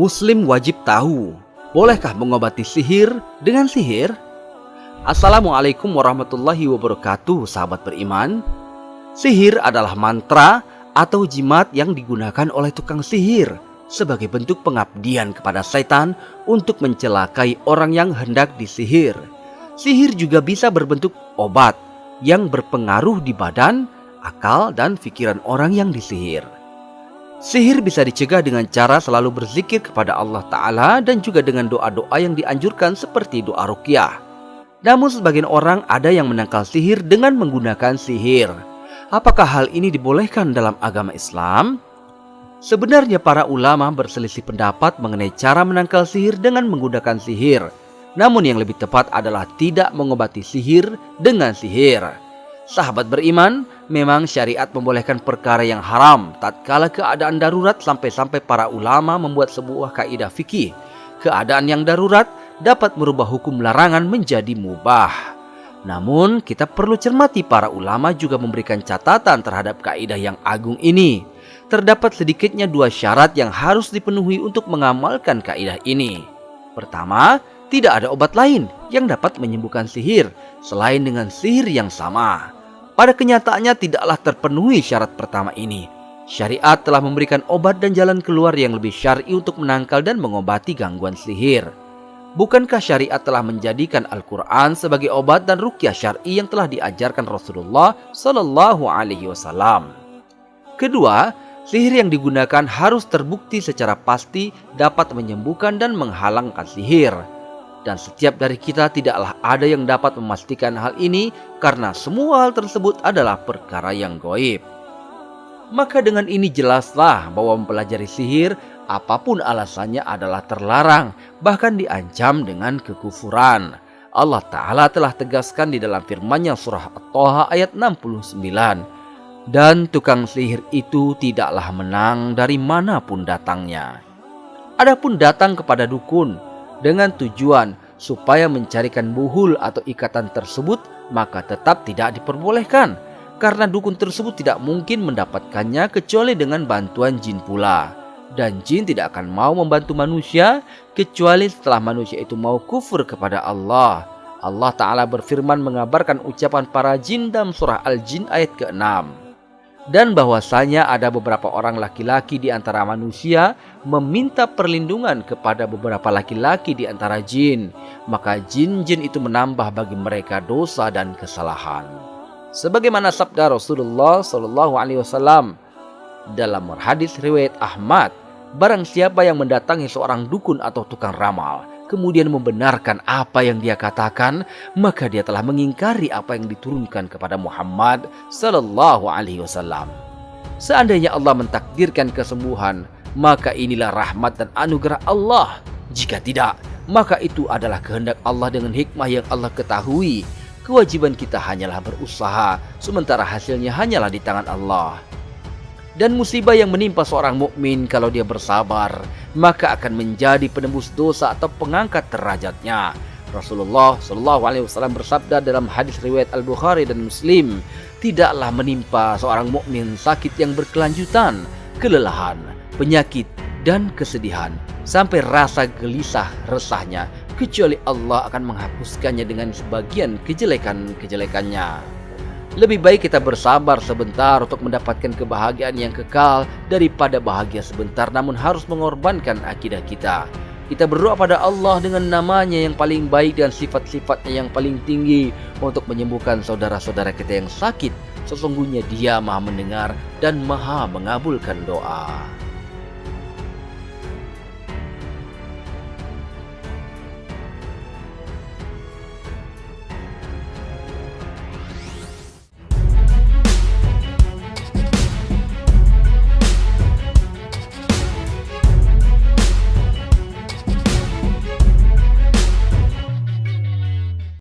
Muslim wajib tahu, bolehkah mengobati sihir dengan sihir? Assalamualaikum warahmatullahi wabarakatuh, sahabat beriman. Sihir adalah mantra atau jimat yang digunakan oleh tukang sihir sebagai bentuk pengabdian kepada setan untuk mencelakai orang yang hendak disihir. Sihir juga bisa berbentuk obat yang berpengaruh di badan, akal, dan pikiran orang yang disihir. Sihir bisa dicegah dengan cara selalu berzikir kepada Allah Ta'ala dan juga dengan doa-doa yang dianjurkan seperti doa ruqyah. Namun sebagian orang ada yang menangkal sihir dengan menggunakan sihir. Apakah hal ini dibolehkan dalam agama Islam? Sebenarnya para ulama berselisih pendapat mengenai cara menangkal sihir dengan menggunakan sihir. Namun yang lebih tepat adalah tidak mengobati sihir dengan sihir. Sahabat beriman, memang syariat membolehkan perkara yang haram tatkala keadaan darurat sampai-sampai para ulama membuat sebuah kaidah fikih. Keadaan yang darurat dapat merubah hukum larangan menjadi mubah. Namun kita perlu cermati para ulama juga memberikan catatan terhadap kaidah yang agung ini. Terdapat sedikitnya 2 syarat yang harus dipenuhi untuk mengamalkan kaidah ini. Pertama, tidak ada obat lain yang dapat menyembuhkan sihir selain dengan sihir yang sama. Pada kenyataannya tidaklah terpenuhi syarat pertama ini. Syariat telah memberikan obat dan jalan keluar yang lebih syar'i untuk menangkal dan mengobati gangguan sihir. Bukankah syariat telah menjadikan Al-Quran sebagai obat dan ruqyah syar'i yang telah diajarkan Rasulullah Sallallahu Alaihi Wasallam? Kedua, sihir yang digunakan harus terbukti secara pasti dapat menyembuhkan dan menghalangkan sihir. Dan setiap dari kita tidaklah ada yang dapat memastikan hal ini karena semua hal tersebut adalah perkara yang gaib. Maka dengan ini jelaslah bahwa mempelajari sihir apapun alasannya adalah terlarang, bahkan diancam dengan kekufuran. Allah Ta'ala telah tegaskan di dalam firman-Nya surah At-Taha ayat 69. Dan tukang sihir itu tidaklah menang dari manapun datangnya. Adapun datang kepada dukun dengan tujuan supaya mencarikan buhul atau ikatan tersebut, maka tetap tidak diperbolehkan. Karena dukun tersebut tidak mungkin mendapatkannya kecuali dengan bantuan jin pula. Dan jin tidak akan mau membantu manusia kecuali setelah manusia itu mau kufur kepada Allah. Allah Ta'ala berfirman mengabarkan ucapan para jin dalam surah Al-Jin ayat ke-6. Dan bahwasanya ada beberapa orang laki-laki di antara manusia meminta perlindungan kepada beberapa laki-laki di antara jin. Maka jin-jin itu menambah bagi mereka dosa dan kesalahan. Sebagaimana sabda Rasulullah Sallallahu Alaihi Wasallam dalam hadis riwayat Ahmad, barang siapa yang mendatangi seorang dukun atau tukang ramal, kemudian membenarkan apa yang dia katakan, maka dia telah mengingkari apa yang diturunkan kepada Muhammad Sallallahu Alaihi Wasallam. Seandainya Allah mentakdirkan kesembuhan, maka inilah rahmat dan anugerah Allah. Jika tidak, maka itu adalah kehendak Allah dengan hikmah yang Allah ketahui. Kewajiban kita hanyalah berusaha, sementara hasilnya hanyalah di tangan Allah. Dan musibah yang menimpa seorang mukmin kalau dia bersabar, maka akan menjadi penembus dosa atau pengangkat derajatnya. Rasulullah Shallallahu Alaihi Wasallam bersabda dalam hadis riwayat Al-Bukhari dan Muslim, tidaklah menimpa seorang mukmin sakit yang berkelanjutan, kelelahan, penyakit, dan kesedihan, sampai rasa gelisah resahnya, kecuali Allah akan menghapuskannya dengan sebagian kejelekan-kejelekannya. Lebih baik kita bersabar sebentar untuk mendapatkan kebahagiaan yang kekal daripada bahagia sebentar namun harus mengorbankan akidah kita. Kita berdoa pada Allah dengan namanya yang paling baik dan sifat-sifatnya yang paling tinggi untuk menyembuhkan saudara-saudara kita yang sakit. Sesungguhnya Dia Maha mendengar dan Maha mengabulkan doa.